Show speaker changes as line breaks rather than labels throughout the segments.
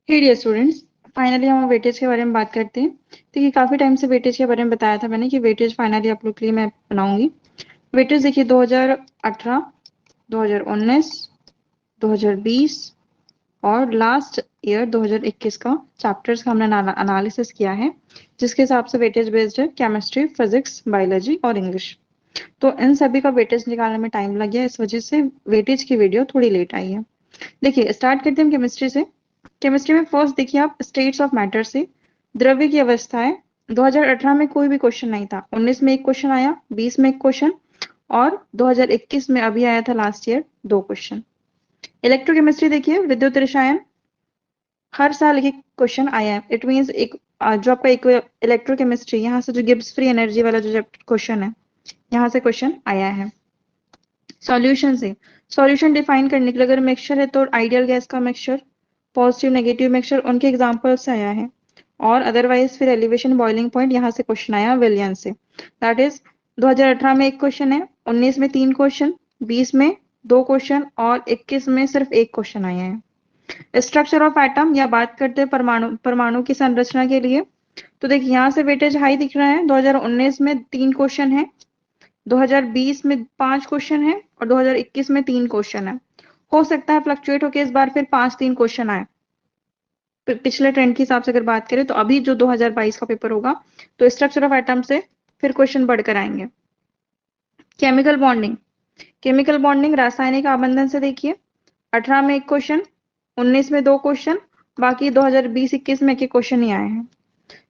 हे dear students, finally हम weightage के बारे में बात करते हैं। देखिए काफ़ी टाइम से वेटेज के बारे में बताया था मैंने कि वेटेज फाइनली आप लोग के लिए मैं बनाऊंगी। वेटेज देखिए 2018, 2019, 2020 और लास्ट ईयर 2021 का चैप्टर्स का हमने एनालिसिस किया है, जिसके हिसाब से वेटेज बेस्ड है केमिस्ट्री, फिजिक्स, बायोलॉजी और इंग्लिश। तो इन सभी का वेटेज निकालने में टाइम लग गया, इस वजह से वेटेज की वीडियो थोड़ी लेट आई है। देखिए स्टार्ट करते हैं हम केमिस्ट्री से। केमिस्ट्री में फर्स्ट देखिए आप स्टेट्स ऑफ मैटर से द्रव्य की अवस्थाएं। 2018 में कोई भी क्वेश्चन नहीं था, 19 में एक क्वेश्चन आया, 20 में एक क्वेश्चन और 2021 में अभी आया था लास्ट ईयर 2 क्वेश्चन। इलेक्ट्रोकेमिस्ट्री देखिए विद्युत रसायन, हर साल एक क्वेश्चन आया है। इट मींस एक जो आपका एक इलेक्ट्रोकेमिस्ट्री, यहाँ से जो गिब्स फ्री एनर्जी वाला जो क्वेश्चन है, यहाँ से क्वेश्चन आया है। सॉल्यूशन से सॉल्यूशन डिफाइन करने के लिए अगर मिक्सचर है तो आइडियल गैस का मिक्सचर, पॉजिटिव नेगेटिव मिक्सचर उनके एग्जांपल से आया है। और अदरवाइज फिर एलिवेशन बॉइलिंग पॉइंट यहाँ से क्वेश्चन आया विलियन से। दैट इज 2018 में एक क्वेश्चन है, 19 में 3 क्वेश्चन, 20 में 2 क्वेश्चन और 21 में सिर्फ एक क्वेश्चन आया है। स्ट्रक्चर ऑफ एटम या बात करते हैं परमाणु परमाणु की संरचना के लिए, तो देखिए यहाँ से वेटेज हाई दिख रहा है। 2019 में 3 क्वेश्चन है, 2020 में 5 क्वेश्चन है और 2021 में 3 क्वेश्चन है। हो सकता है फ्लक्चुएट होकर इस बार फिर 5-3 क्वेश्चन आए। पिछले ट्रेंड के हिसाब से अगर बात करें तो अभी जो 2022 का पेपर होगा तो स्ट्रक्चर ऑफ एटम से फिर क्वेश्चन बढ़कर आएंगे। केमिकल बॉन्डिंग, केमिकल बॉन्डिंग रासायनिक आबंधन से देखिए 18 में एक क्वेश्चन, 19 में 2 क्वेश्चन, बाकी 2020-21 में एक क्वेश्चन ही आए हैं।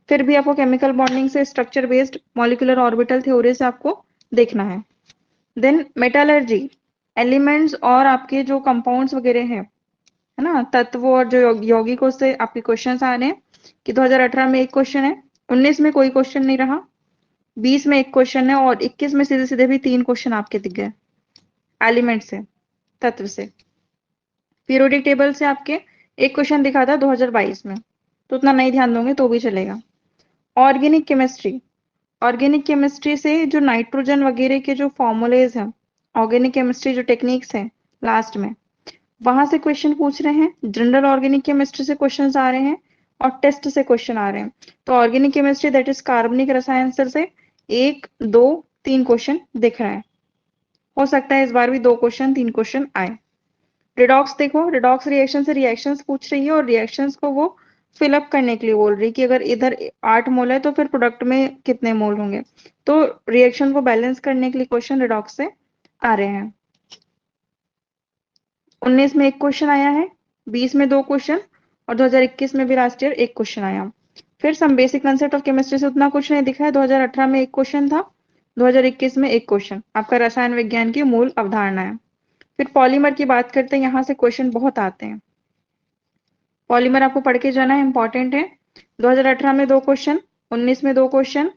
फिर भी आपको केमिकल बॉन्डिंग से structure based molecular orbital theory से आपको देखना है। देन मेटालर्जी, एलिमेंट्स और आपके जो कंपाउंड्स वगैरह हैं, है ना, तत्व और जो यौगिकों से आपके क्वेश्चंस आ रहे हैं कि 2018 में एक क्वेश्चन है, 19 में कोई क्वेश्चन नहीं रहा, 20 में एक क्वेश्चन है और 21 में सीधे सीधे भी 3 क्वेश्चन आपके दिख गए एलिमेंट से, तत्व से। पीरियोडिक टेबल से आपके एक क्वेश्चन दिखा था 2022 में, तो उतना नहीं ध्यान दोगे तो भी चलेगा। ऑर्गेनिक केमिस्ट्री, ऑर्गेनिक केमिस्ट्री से जो नाइट्रोजन वगैरह के जो फॉर्मूलेज हैं, ऑर्गेनिक केमिस्ट्री जो टेक्निक्स हैं लास्ट में, वहां से क्वेश्चन पूछ रहे हैं। जनरल ऑर्गेनिक केमिस्ट्री से क्वेश्चन आ रहे हैं और टेस्ट से क्वेश्चन आ रहे हैं। तो ऑर्गेनिक केमिस्ट्री दैट इज कार्बनिक रसायन से 1, 2, 3 क्वेश्चन दिख रहा है। हो सकता है इस बार भी 2 क्वेश्चन 3 क्वेश्चन आए। रिडॉक्स देखो, रिडॉक्स रिएक्शन से रिएक्शंस पूछ रही है और रिएक्शंस को वो फिलअप करने के लिए बोल रही है कि अगर इधर 8 मोल है तो फिर प्रोडक्ट में कितने मोल होंगे। तो रिएक्शन को बैलेंस करने के लिए क्वेश्चन रिडॉक्स से आ रहे हैं। 19 में एक क्वेश्चन आया है, 20 में 2 क्वेश्चन और 2021 में भी लास्ट ईयर एक क्वेश्चन आया। फिर some basic concept of chemistry से उतना कुछ नहीं दिखा है। 2018 में एक क्वेश्चन था, 2021 में एक क्वेश्चन आपका रसायन विज्ञान की मूल अवधारणा है। फिर पॉलीमर की बात करते हैं, यहाँ से क्वेश्चन बहुत आते हैं। पॉलीमर आपको पढ़ के जाना है, इंपॉर्टेंट है। 2018 में 2 क्वेश्चन, 19 में 2 क्वेश्चन,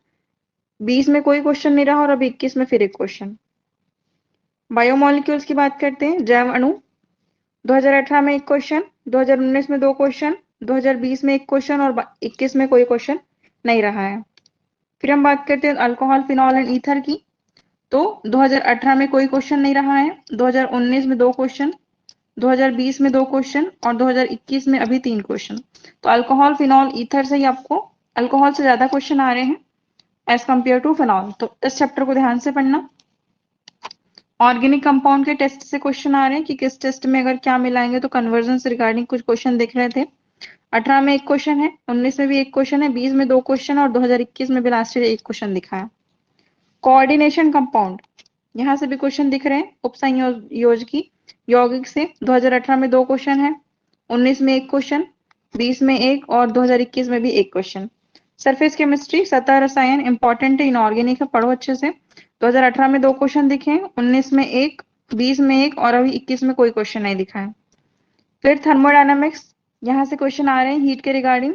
20 में कोई क्वेश्चन नहीं रहा और अभी 21 में फिर एक क्वेश्चन। बायोमोलिक्यूल्स की बात करते हैं, जैव अणु, 2018 में एक क्वेश्चन, 2019 में 2 क्वेश्चन, 2020 में एक क्वेश्चन और 21 में कोई क्वेश्चन नहीं रहा है। फिर हम बात करते हैं अल्कोहल, फिनॉल एंड ईथर की, तो 2018 में कोई क्वेश्चन नहीं रहा है, 2019 में 2 क्वेश्चन, 2020 में 2 क्वेश्चन और 2021 में अभी 3 क्वेश्चन। तो अल्कोहल, फिनॉल, ईथर से ही आपको अल्कोहल से ज्यादा क्वेश्चन आ रहे हैं एज कंपेयर टू फिनॉल। तो इस चैप्टर को ध्यान से पढ़ना। ऑर्गेनिक कंपाउंड के टेस्ट से क्वेश्चन आ रहे हैं कि किस टेस्ट में अगर क्या मिलाएंगे तो कन्वर्जन से रिगार्डिंग कुछ क्वेश्चन दिख रहे थे। 18 में एक क्वेश्चन है, 19 में भी एक क्वेश्चन है, 20 में 2 क्वेश्चन और 2021 में भी लास्ट ईयर एक क्वेश्चन दिखा है। कोऑर्डिनेशन कंपाउंड, यहाँ से भी क्वेश्चन दिख रहे हैं। उपसंयोजकी यौगिक से 2018 में 2 क्वेश्चन है, 19 में एक क्वेश्चन, 20 में एक और 2021 में भी एक क्वेश्चन। सरफेस केमिस्ट्री, सतह रसायन इंपॉर्टेंट है, इनऑर्गेनिक है, पढ़ो अच्छे से। 2018 में 2 क्वेश्चन दिखे हैं, 19 में एक, 20 में एक और अभी 21 में कोई क्वेश्चन नहीं दिखा है। फिर थर्मोडायनामिक्स, यहाँ से क्वेश्चन आ रहे हैं हीट के रिगार्डिंग,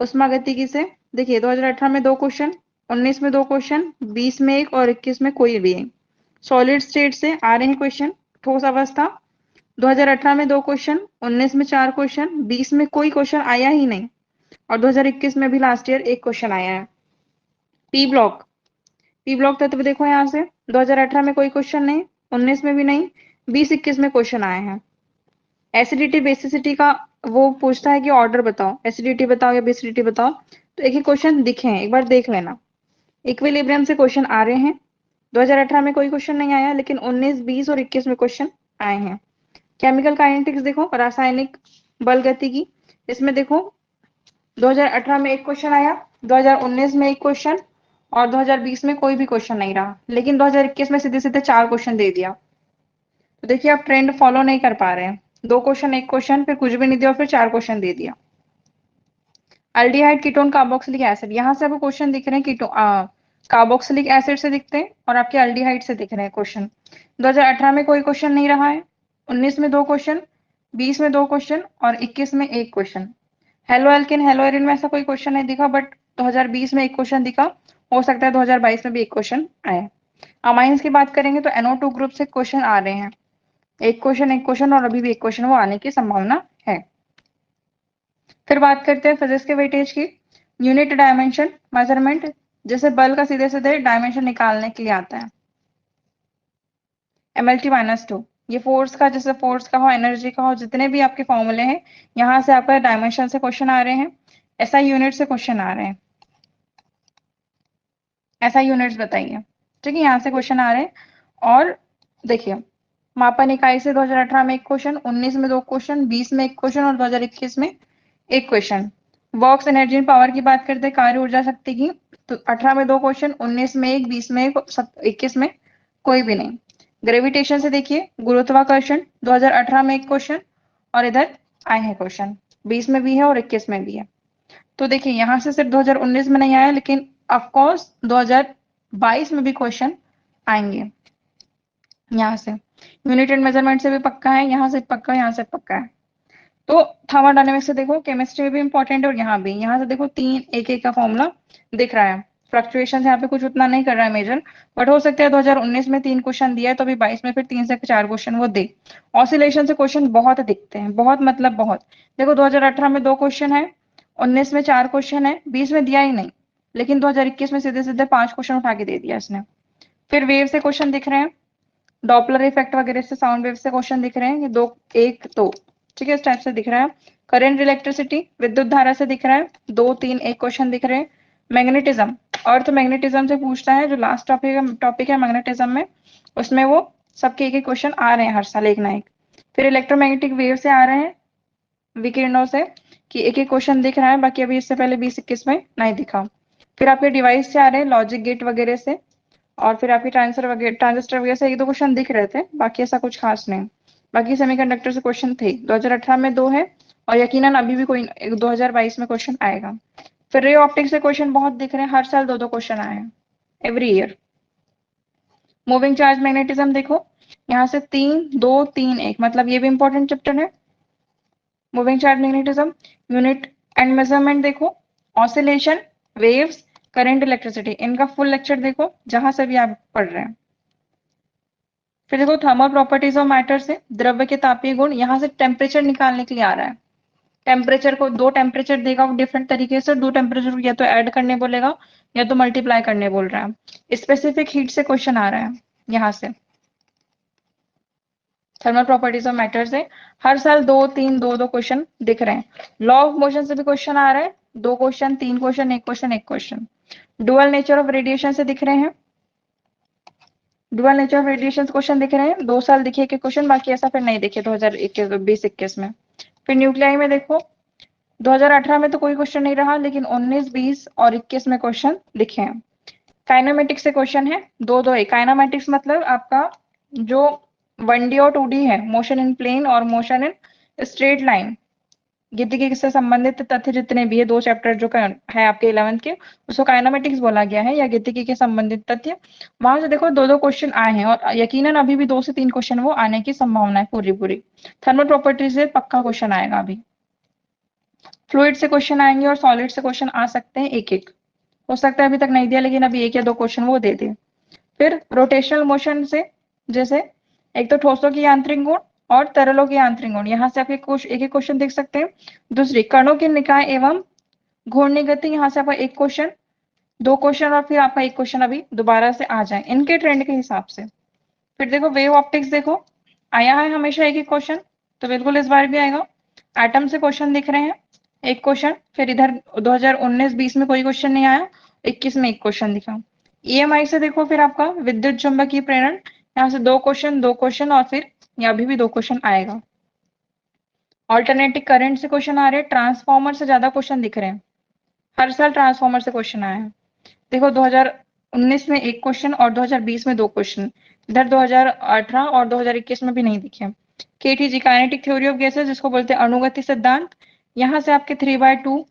उष्मागतिकी से। देखिए 2018 में 2 क्वेश्चन, 19 में 2 क्वेश्चन, 20 में एक और 21 में कोई भी एक। सॉलिड स्टेट से आ रहे हैं क्वेश्चन, ठोस अवस्था, 2018 में 2 क्वेश्चन, 19 में 4 क्वेश्चन, 20 में कोई क्वेश्चन आया ही नहीं और 2021 में भी लास्ट ईयर एक क्वेश्चन आया है। पी ब्लॉक, पी ब्लॉक तत्व देखो यहाँ से, 2018 में कोई क्वेश्चन नहीं, 19 में भी नहीं, 20-21 में क्वेश्चन आए हैं। एसिडिटी बेसिसिटी का वो पूछता है कि ऑर्डर बताओ, एसिडिटी बताओ या बेसिडिटी बताओ। तो एक ही क्वेश्चन दिखे हैं, एक बार देख लेना। इक्विलिब्रियम से क्वेश्चन आ रहे हैं। 2018 में कोई क्वेश्चन नहीं आया, लेकिन 19, 20 और 21 में क्वेश्चन आए हैं। केमिकल काइनेटिक्स देखो, रासायनिक बल गतिकी, इसमें देखो 2018 में एक क्वेश्चन आया, 2019 में एक क्वेश्चन और 2020 में कोई भी क्वेश्चन नहीं रहा, लेकिन 2021 में सीधे सीधे 4 क्वेश्चन दे दिया। तो देखिए आप ट्रेंड फॉलो नहीं कर पा रहे हैं। 2 क्वेश्चन, 1 क्वेश्चन, फिर कुछ भी नहीं दिया और फिर 4 क्वेश्चन दे दिया। अल्डिहाइड कीटोन कार्बोक्सिलिक एसिड, यहाँ से आपको क्वेश्चन दिख रहे हैं कार्बोक्सिलिक एसिड से दिखते हैं और आपके अल्डिहाइड से दिख रहे हैं क्वेश्चन। 2018 में कोई क्वेश्चन नहीं रहा है, 19 में 2 क्वेश्चन, 20 में 2 क्वेश्चन और 21 में 1 question. Hello Elkin, hello Erin में ऐसा कोई क्वेश्चन नहीं दिखा, बट 2020 में एक क्वेश्चन दिखा, हो सकता है 2022 में भी एक क्वेश्चन आए। अमाइंस की बात करेंगे तो NO2 ग्रुप से क्वेश्चन आ रहे हैं, एक क्वेश्चन और अभी भी एक क्वेश्चन वो आने की संभावना है। फिर बात करते हैं फिजिक्स के वेटेज की। यूनिट डायमेंशन मेजरमेंट, जैसे बल का सीधे सीधे डायमेंशन निकालने के लिए आता है, MLT-2। ये फोर्स का, जैसे फोर्स का हो, एनर्जी का हो, जितने भी आपके फॉर्मूले हैं, यहाँ से आपका डायमेंशन से क्वेश्चन आ रहे हैं, SI यूनिट से क्वेश्चन आ रहे हैं। SI यूनिट्स बताइए, ठीक है, यहाँ से क्वेश्चन आ रहे हैं। और देखिए मापन इकाई से 2018 में एक क्वेश्चन, 19 में 2 क्वेश्चन, 20 में एक क्वेश्चन और 2021 में एक question. Works energy and power की बात करते हैं, कार्य ऊर्जा शक्ति की, तो 18 में 2 क्वेश्चन, 19 में एक, 20 में एक, 21 में कोई भी नहीं। ग्रेविटेशन से देखिए, गुरुत्वाकर्षण 2018 में एक क्वेश्चन और इधर आए हैं क्वेश्चन, 20 में भी है और 21 में भी है। तो देखिए यहाँ से सिर्फ 2019 में नहीं आया, लेकिन ऑफकोर्स 2022 में भी क्वेश्चन आएंगे। यहाँ से यूनिट एंड मेजरमेंट से भी पक्का है, यहाँ से पक्का, यहाँ से पक्का है। तो थर्मोडायनेमिक्स से देखो, केमिस्ट्री में भी इंपॉर्टेंट है और यहाँ भी। यहाँ से देखो 3 एक का फॉर्मूला दिख रहा है। फ्लक्चुएशन यहाँ पे कुछ उतना नहीं कर रहा है मेजर, बट हो सकता है 2019 में 3 क्वेश्चन दिया है तो अभी 22 में फिर 3 से 4 क्वेश्चन वो दे। ऑसिलेशन से क्वेश्चन बहुत दिखते हैं, बहुत मतलब बहुत। देखो 2018 में 2 क्वेश्चन है, 19 में 4 क्वेश्चन है, 20 में दिया ही नहीं, लेकिन 2021 में सीधे सीधे 5 क्वेश्चन उठा के दे दिया इसने। फिर वेव से क्वेश्चन दिख रहे हैं, डॉपलर इफेक्ट वगैरह से, साउंड वेव से क्वेश्चन दिख रहे हैं, ये 2 1 2, ठीक है, इस टाइप से दिख रहा है। करंट इलेक्ट्रिसिटी, विद्युत धारा से दिख रहा है, 2 3 1 क्वेश्चन दिख रहे हैं। मैग्नेटिज्म, अर्थ मैग्नेटिज्म से पूछता है, जो लास्ट टॉपिक है मैग्नेटिज्म में, उसमें वो सबके एक क्वेश्चन आ रहे हैं हर साल, एक ना एक। फिर इलेक्ट्रोमैग्नेटिक वेव से आ रहे हैं, विकिरणों से, कि एक क्वेश्चन दिख रहा है, बाकी अभी इससे पहले 20-21 में नहीं दिखा। फिर आपके डिवाइस से आ रहे हैं, लॉजिक गेट वगैरह से, और फिर आपके ट्रांजिस्टर वगैरह से 1-2 क्वेश्चन दिख रहे थे, बाकी ऐसा कुछ खास नहीं। बाकी सेमीकंडक्टर से क्वेश्चन थे, 2018 में 2 है और यकीनन अभी भी कोई 2022 में क्वेश्चन आएगा। फिर रे ऑप्टिक्स से क्वेश्चन बहुत दिख रहे हैं, हर साल 2-2 क्वेश्चन आए हैं, every year. Moving charge magnetism देखो, यहाँ से 3 2 3 1, मतलब ये भी इंपॉर्टेंट चैप्टर है। Moving charge magnetism, unit and measurement देखो, ऑसिलेशन, वेव्स, करंट, इलेक्ट्रिसिटी, इनका फुल लेक्चर देखो जहां से भी आप पढ़ रहे हैं। फिर देखो थर्मल प्रॉपर्टीज ऑफ मैटर से, द्रव्य के तापीय गुण, यहाँ से टेम्परेचर निकालने के लिए आ रहा है। टेम्परेचर को 2 टेम्परेचर देगा डिफरेंट तरीके से, 2 टेम्परेचर या तो ऐड करने बोलेगा या तो मल्टीप्लाई करने बोल रहा है। स्पेसिफिक हीट से क्वेश्चन आ रहा है, यहाँ से थर्मल प्रॉपर्टीज ऑफ मैटर से हर साल 2-3 2-2 क्वेश्चन दिख रहे हैं। लॉ ऑफ मोशन से भी क्वेश्चन आ रहा है, 2 question, 3 question, 1 question, 1 question. Dual nature of radiation से दिख रहे हैं, dual nature of radiation question दिख रहे हैं, 2 साल दिखे के क्वेश्चन, बाकी ऐसा फिर नहीं दिखे 2020-21 में। फिर न्यूक्लियाई में देखो, 2018 में तो कोई क्वेश्चन नहीं रहा, लेकिन 19 20 और 21 में क्वेश्चन दिखे हैं। काइनेमेटिक्स से क्वेश्चन है, 2-2 काइनेमेटिक्स मतलब आपका जो 1D और 2D है, मोशन इन प्लेन और मोशन इन स्ट्रेट लाइन, गतिकी से संबंधित तथ्य जितने भी है, 2 चैप्टर जो है आपके 11th के, उसको काइनेमेटिक्स बोला गया है, या गतिकी के संबंधित तथ्य। वहां से देखो 2-2 क्वेश्चन आए हैं और यकीनन अभी भी 2 से 3 क्वेश्चन वो आने की संभावना है पूरी पूरी। थर्मल प्रॉपर्टीज से पक्का क्वेश्चन आएगा अभी। फ्लूइड से क्वेश्चन आएंगे और सॉलिड से क्वेश्चन आ सकते हैं, एक एक हो सकता है, अभी तक नहीं दिया, लेकिन अभी 1 या 2 क्वेश्चन वो दे दे। फिर रोटेशनल मोशन से, जैसे एक तो ठोसों की यांत्रिक गुण और तरलों की यांत्रिक गुण, यहाँ से आपके एक एक क्वेश्चन देख सकते हैं। दूसरी कणों के निकाय एवं घूर्णी गति, यहाँ से आपका 1 क्वेश्चन, 2 क्वेश्चन और फिर आपका 1 क्वेश्चन अभी दोबारा से आ जाए इनके ट्रेंड के हिसाब से। फिर देखो वेव ऑप्टिक्स देखो, आया है हमेशा 1 क्वेश्चन, तो बिल्कुल इस बार भी आएगा। एटम से क्वेश्चन दिख रहे हैं, एक क्वेश्चन, फिर इधर 2019-20 में कोई क्वेश्चन नहीं आया, 21 में एक क्वेश्चन दिखा। ईएमआई से देखो फिर आपका विद्युत चुंबकीय प्रेरण, यहाँ से दो क्वेश्चन और फिर यहाँ भी दो क्वेश्चन आएगा। ऑल्टरनेटिव करंट से क्वेश्चन आ रहे हैं, ट्रांसफॉर्मर से ज्यादा क्वेश्चन दिख रहे हैं, हर साल ट्रांसफॉर्मर से क्वेश्चन आया है। देखो 2019 में एक क्वेश्चन और 2020 में दो क्वेश्चन, इधर 2018 और 2021 में भी नहीं दिखे। KTG kinetic theory of gases, जिसको बोलते हैं अणुगति सिद्धांत, यहाँ से आपके 3/2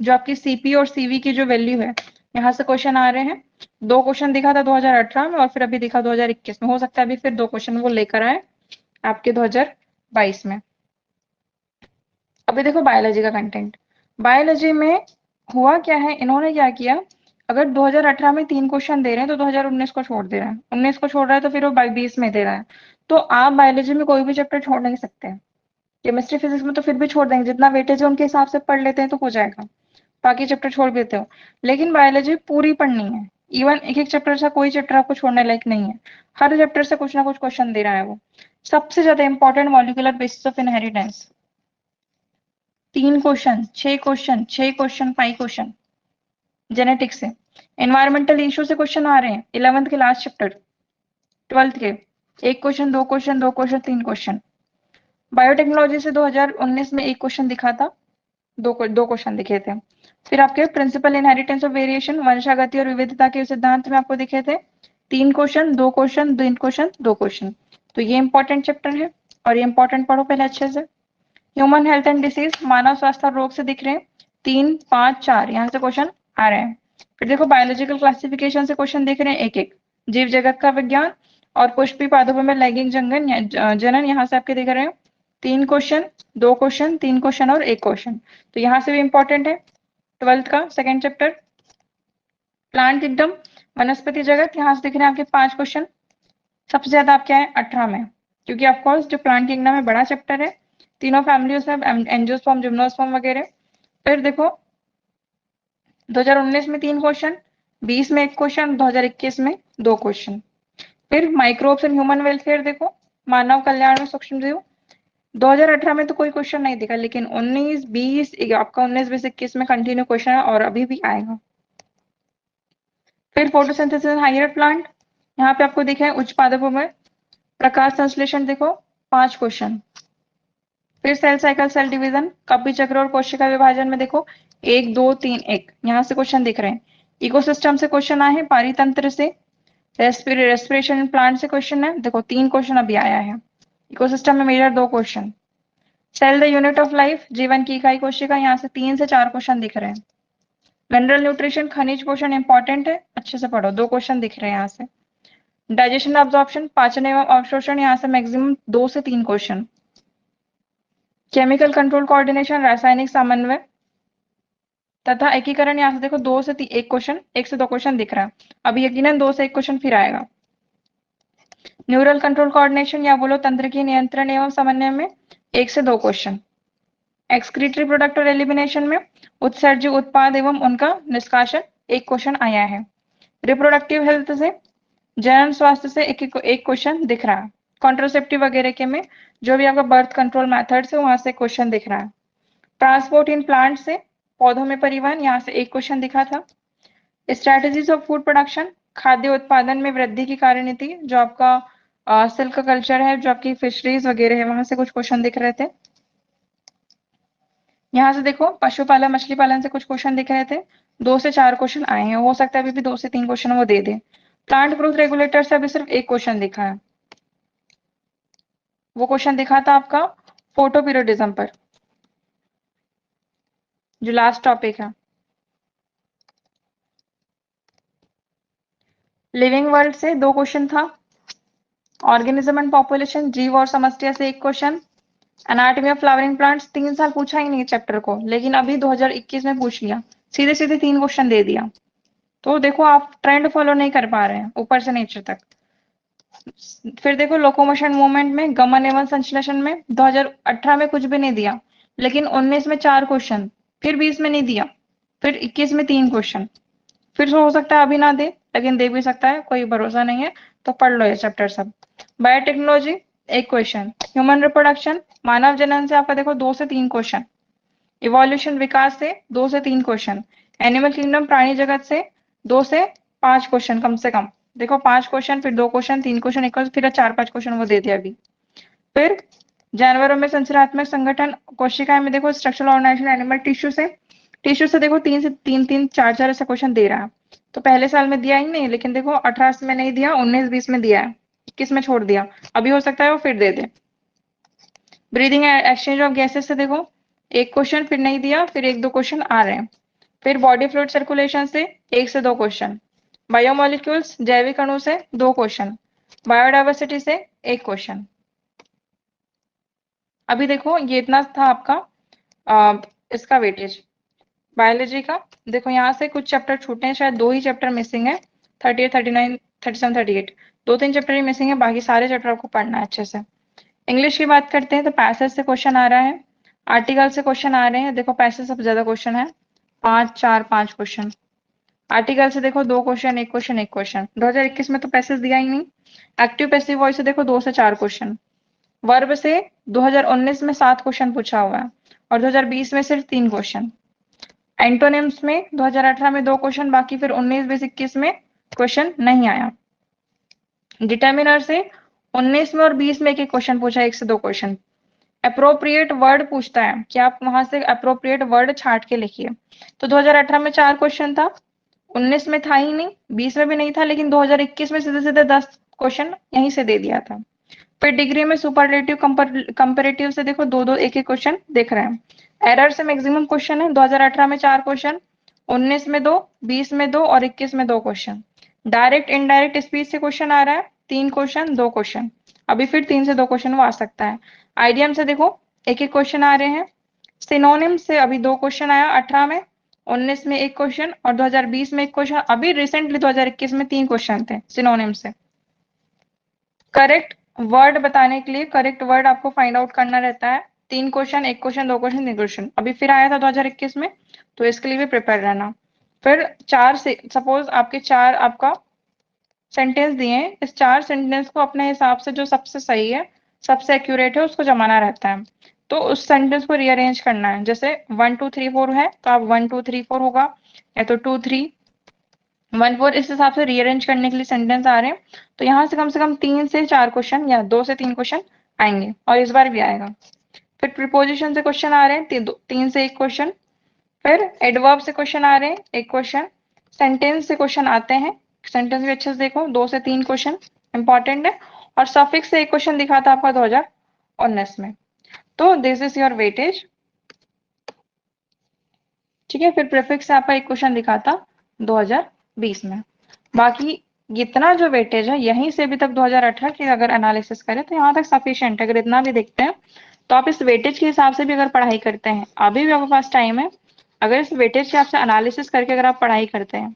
जो आपकी सीपी और सीवी की जो वैल्यू है, यहाँ से क्वेश्चन आ रहे हैं। दो क्वेश्चन दिखा था 2018 में और फिर अभी दिखा 2021 में, हो सकता है अभी फिर दो क्वेश्चन वो लेकर आए आपके 2022 में। अभी देखो बायोलॉजी का कंटेंट, बायोलॉजी में हुआ क्या है, इन्होंने क्या किया, अगर 2018 में 3 क्वेश्चन दे रहे हैं तो 2019 को छोड़ दे रहे हैं, 19 को छोड़ रहा है तो फिर वो 20 में दे रहा है। तो आप बायोलॉजी में कोई भी चैप्टर छोड़ नहीं सकते। केमिस्ट्री फिजिक्स में तो फिर भी छोड़ देंगे, जितना वेटेज है उनके हिसाब से पढ़ लेते हैं तो हो जाएगा, बाकी चैप्टर छोड़ भी देते हो। लेकिन बायोलॉजी पूरी पढ़नी है, इवन एक एक चैप्टर से कोई चैप्टर आपको छोड़ने लायक नहीं है, हर चैप्टर से कुछ ना कुछ क्वेश्चन दे रहा है वो। सबसे ज्यादा important molecular basis of inheritance, 3 question, 6 question, 6 question, 5 question genetics से। एनवायरमेंटल इशू से क्वेश्चन आ रहे हैं 11th के लास्ट चैप्टर, 12th के, एक क्वेश्चन, दो क्वेश्चन, दो क्वेश्चन, 3 क्वेश्चन। बायोटेक्नोलॉजी से 2019 में एक क्वेश्चन दिखा था, दो क्वेश्चन दिखे थे। फिर आपके प्रिंसिपल इनहेरिटेंस ऑफ वेरिएशन, वंशागति और विविधता के सिद्धांत में आपको दिखे थे 3 क्वेश्चन, दो क्वेश्चन, 3 क्वेश्चन, दो क्वेश्चन। तो ये इंपॉर्टेंट चैप्टर है और ये इंपॉर्टेंट पढ़ो पहले अच्छे से। ह्यूमन हेल्थ एंड डिसीज, मानव स्वास्थ्य और रोग से दिख रहे हैं 3, 5, 4, यहाँ से क्वेश्चन आ रहे हैं। फिर देखो बायोलॉजिकल क्लासिफिकेशन से क्वेश्चन दिख रहे हैं एक एक, जीव जगत का विज्ञान और पुष्पी पादपों में लैंगिक जनन, यहाँ से आपके दिख रहे हैं 3 क्वेश्चन, दो क्वेश्चन, 3 क्वेश्चन और एक क्वेश्चन। तो यहाँ से भी इंपॉर्टेंट है 12th का सेकेंड चैप्टर। प्लांट किंगडम, वनस्पति जगत, यहाँ से दिख रहे हैं आपके 5 क्वेश्चन, सबसे ज्यादा आपके आए 18 में, क्योंकि ऑफकोर्स जो प्लांट किंगडम है बड़ा चैप्टर है, तीनों फैमिली उसमें, एंजियोस्पर्म, जिम्नोस्पर्म वगैरह। फिर देखो 2019 में 3 क्वेश्चन, 20 में एक क्वेश्चन, 2021 में दो क्वेश्चन। फिर माइक्रोब्स एंड ह्यूमन वेलफेयर देखो, मानव कल्याण में सूक्ष्म जीव, 2018 में तो कोई क्वेश्चन नहीं दिखा, लेकिन 19, 20, आपका 19, 20, 21 में कंटिन्यू क्वेश्चन है और अभी भी आएगा। फिर फोटोसिंथेसिस हायर प्लांट, यहाँ पे आपको दिखा है उच्च पादपों में प्रकाश संश्लेषण, देखो 5 क्वेश्चन। फिर सेल साइकिल, सेल डिवीजन, कपी चक्र और कोशिका विभाजन में देखो 1, 2, 3, 1, यहाँ से क्वेश्चन दिख रहे हैं। इकोसिस्टम से क्वेश्चन आए हैं, पारितंत्र से, रेस्पिरेशन प्लांट से क्वेश्चन है, देखो 3 क्वेश्चन अभी आया है। इकोसिस्टम में major 2 question. Cell the unit of life, जीवन की इकाई कोशिका, यहाँ से 3 से 4 क्वेश्चन दिख रहे हैं। मिनरल न्यूट्रिशन, खनिज पोषण इंपॉर्टेंट है, अच्छे से पढ़ो, 2 क्वेश्चन दिख रहे हैं यहाँ से। डाइजेशन अब्जॉर्प्शन, पाचन एवं अवशोषण, यहाँ से मैक्सिमम 2 से 3 क्वेश्चन। केमिकल कंट्रोल कोऑर्डिनेशन, रासायनिक समन्वय तथा एकीकरण, यहाँ से देखो 2 से 1 क्वेश्चन, 1 से 2 क्वेश्चन दिख रहा है, अभी यकीनन 2 से 1 क्वेश्चन फिर आएगा। न्यूरल कंट्रोल कोऑर्डिनेशन या बोलो तंत्र की नियंत्रण एवं समन्वय में 1 से 2 क्वेश्चन। एक्सक्रीटरी प्रोडक्ट और एलिमिनेशन में उत्सर्ज्य उत्पाद एवं उनका निष्कासन, एक क्वेश्चन आया है। रिप्रोडक्टिव हेल्थ से, जनन स्वास्थ्य से एक क्वेश्चन दिख रहा है। कॉन्ट्रोसेप्टिव वगैरह के में जो भी आपका बर्थ कंट्रोल मेथड से वहां से क्वेश्चन दिख रहा है। ट्रांसपोर्ट इन प्लांट से, पौधों में परिवहन, यहाँ से एक क्वेश्चन दिखा था। स्ट्रेटेजीज ऑफ फूड प्रोडक्शन, खाद्य उत्पादन में वृद्धि की कार्यनीति, जो आपका सिल्क कल्चर है, जो आपकी फिशरीज वगैरह है, वहां से कुछ क्वेश्चन दिख रहे थे। यहाँ से देखो पशुपालन, मछली पालन से कुछ क्वेश्चन दिख रहे थे, 2 से 4 क्वेश्चन आए हैं, हो सकता है अभी भी 2 से 3 क्वेश्चन वो दे दे। प्लांट ग्रोथ रेगुलेटर से अभी सिर्फ एक क्वेश्चन दिखा है, वो क्वेश्चन दिखा था आपका फोटोपीरियोडिज्म पर, जो लास्ट टॉपिक है। लिविंग वर्ल्ड से 2 क्वेश्चन था। ऑर्गेनिज्म एंड पॉपुलेशन, जीव और समस्या से एक question. Anatomy of flowering plants 3 साल पूछा ही नहीं चैप्टर को, लेकिन अभी 2021 में पूछ लिया, सीधे सीधे 3 क्वेश्चन दे दिया। तो देखो आप ट्रेंड फॉलो नहीं कर पा रहे हैं ऊपर से नीचे तक। फिर देखो लोकोमोशन मूवमेंट में, गमन एवं संश्लेषण में 2018 में कुछ भी नहीं दिया, लेकिन 19 में 4 क्वेश्चन, फिर 20 में नहीं दिया, फिर 21 में 3 क्वेश्चन, फिर हो सकता है अभी ना दे, लेकिन दे भी सकता है, कोई भरोसा नहीं है। तो पढ़ लो ये चैप्टर सब। Biotechnology 1 question. ह्यूमन रिप्रोडक्शन, मानव जनन से आपका देखो 2 से 3 क्वेश्चन। इवोल्यूशन, विकास से 2 से 3 क्वेश्चन। एनिमल किंगडम, प्राणी जगत से 2 से 5 क्वेश्चन कम से कम। देखो 5 क्वेश्चन, फिर 2 क्वेश्चन, 3 क्वेश्चन, एक फिर 4-5 क्वेश्चन वो दे दिया अभी। फिर जानवरों में संरचनात्मक संगठन, कोशिकाएं में देखो स्ट्रक्चरल ऑर्गेनाइजेशन, एनिमल टिश्यू से देखो 3 से 3-3, 4-4 ऐसा क्वेश्चन दे रहा है। तो पहले साल में दिया ही नहीं, लेकिन देखो 18 में नहीं दिया, 19-20 में दिया है, 21 में छोड़ दिया, अभी हो सकता है वो फिर दे दे। ब्रीदिंग एक्सचेंज ऑफ गैसेस से देखो 1 क्वेश्चन, फिर नहीं दिया, फिर 1-2 क्वेश्चन आ रहे हैं। फिर बॉडी फ्लूइड सर्कुलेशन से 1 से 2 क्वेश्चन। बायोमोलिक्यूल्स, जैविक अणु से 2 क्वेश्चन। बायोडाइवर्सिटी से 1 क्वेश्चन। अभी देखो ये इतना था आपका इसका वेटेज बायोलॉजी का। देखो यहाँ से कुछ चैप्टर छूटे हैं, शायद 2 ही चैप्टर मिसिंग है, 38, 39, 37, 38, 2-3 चैप्टर ही मिसिंग है, बाकी सारे चैप्टर आपको पढ़ना है अच्छे से। इंग्लिश की बात करते हैं तो पैसेज से क्वेश्चन आ रहा है, आर्टिकल से क्वेश्चन आ रहे हैं। देखो पैसेज सबसे ज्यादा क्वेश्चन है, 5 क्वेश्चन। आर्टिकल से देखो 2 क्वेश्चन, 1 क्वेश्चन, 1 क्वेश्चन। 2021 में तो पैसेज दिया ही नहीं। एक्टिव पैसिव वॉइस से देखो 2 से 4 क्वेश्चन। वर्ब से 2019 में 7 क्वेश्चन पूछा हुआ है और 2020 में सिर्फ 3 क्वेश्चन। एंटोनिम्स में 2018 में 2 क्वेश्चन, बाकी फिर 19-20-21 में क्वेश्चन नहीं आया। डिटर्मिनर से 19 में और 20 में एक क्वेश्चन पूछा, 1 से 2 क्वेश्चन। अप्रोप्रिएट वर्ड पूछता है कि आप वहां से अप्रोप्रिएट वर्ड छाट के लिखिए। तो 2018 में 4 क्वेश्चन था, 19 में था ही नहीं, 20 में भी नहीं था, लेकिन 2021 में सीधे सीधे 10 क्वेश्चन यहीं से दे दिया था। फिर डिग्री में सुपरलेटिव कंपेरेटिव से देखो 2-2, 1-1 क्वेश्चन दिख रहे हैं। एरर से मैक्सिमम क्वेश्चन है, 2018 में 4 क्वेश्चन, 19 में 2, 20 में 2 और 21 में 2 क्वेश्चन। डायरेक्ट इनडायरेक्ट स्पीच से क्वेश्चन आ रहा है, 3 क्वेश्चन, 2 क्वेश्चन। अभी फिर 3 से 2 क्वेश्चन वो आ सकता है। आइडियम से देखो 1-1 क्वेश्चन आ रहे हैं। सिनोनिम से अभी 2 क्वेश्चन आया 18 में, 19 में 1 क्वेश्चन और 2020 में 1 क्वेश्चन। अभी रिसेंटली 2021 में 3 क्वेश्चन थे सिनोनिम से। करेक्ट वर्ड बताने के लिए करेक्ट वर्ड आपको फाइंड आउट करना रहता है। 3 क्वेश्चन, 1 क्वेश्चन, 2 क्वेश्चन, 3 क्वेश्चन अभी फिर आया था 2021 में, तो इसके लिए भी प्रिपेयर रहना। फिर 4 से सपोज आपके 4 आपका सेंटेंस दिए हैं, इस 4 सेंटेंस को अपने हिसाब से जो सबसे सही है, सबसे एक्यूरेट है, उसको जमाना रहता है। तो उस सेंटेंस को रीअरेंज करना है। जैसे 1 2 3 4 है तो आप 1 2 3 4 होगा, या तो 2 3 1 4, इस हिसाब से रीअरेंज करने के लिए सेंटेंस आ रहे हैं। तो यहाँ से कम 3 से 4 क्वेश्चन या 2 से 3 क्वेश्चन आएंगे, और इस बार भी आएगा। फिर प्रीपोजिशन से क्वेश्चन आ रहे हैं, 3 से 1 क्वेश्चन। फिर एडवर्ब से क्वेश्चन आ रहे हैं, 1 क्वेश्चन। सेंटेंस से क्वेश्चन आते हैं, सेंटेंस भी अच्छे से देखो, 2 से 3 क्वेश्चन इंपॉर्टेंट है। और सफिक्स से 1 क्वेश्चन दिखा था आपका 2019 में। तो दिस इज योर वेटेज, ठीक है। फिर प्रीफिक्स से आपका 1 क्वेश्चन दिखा था 2020 में। बाकी इतना जो वेटेज है, यहीं से अभी तक 2018 की अगर एनालिसिस करें तो यहाँ तक सफिशिएंट है। अगर इतना भी देखते हैं तो आप इस वेटेज के हिसाब से भी अगर पढ़ाई करते हैं, अभी भी आपके पास टाइम है, अगर इस वेटेज के हिसाब से एनालिसिस करके अगर आप पढ़ाई करते हैं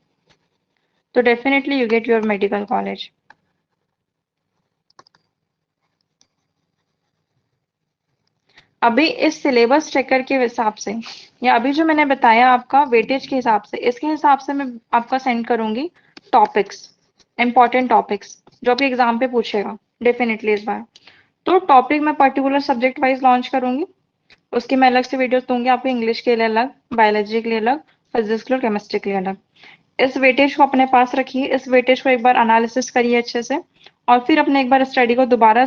तो definitely you get your medical college. अभी इस सिलेबस ट्रैकर के हिसाब से, या अभी जो मैंने बताया आपका वेटेज के हिसाब से, इसके हिसाब से मैं आपका सेंड करूंगी टॉपिक्स, इंपॉर्टेंट टॉपिक्स जो आपके एग्जाम पे पूछेगा डेफिनेटली इस बार। तो टॉपिक मैं पर्टिकुलर सब्जेक्ट वाइज लॉन्च करूंगी, उसकी मैं अलग से वीडियोस दूंगी आपको, इंग्लिश के लिए अलग, बायोलॉजी के लिए अलग, फिजिक्स के लिए, केमिस्ट्री के लिए अलग। इस वेटेज को अपने पास रखिए, इस वेटेज को एक बार एनालिसिस करिए अच्छे से, और फिर अपने एक बार स्टडी को दोबारा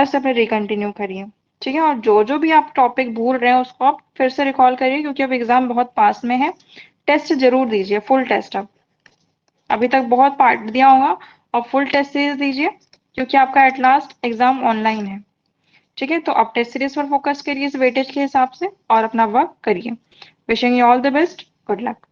से अपने रिकंटिन्यू करिए, ठीक है। और जो जो भी आप टॉपिक भूल रहे हैं उसको आप फिर से रिकॉल करिए, क्योंकि अब एग्जाम बहुत पास में है। टेस्ट जरूर दीजिए, फुल टेस्ट। अब अभी तक बहुत पार्ट दिया होगा, और फुल टेस्ट सीरीज दीजिए, क्योंकि आपका एट लास्ट एग्जाम ऑनलाइन है, ठीक है। तो आप टेस्ट सीरीज पर फोकस करिए इस वेटेज के हिसाब से, और अपना वर्क करिए। Wishing you all the best, good luck.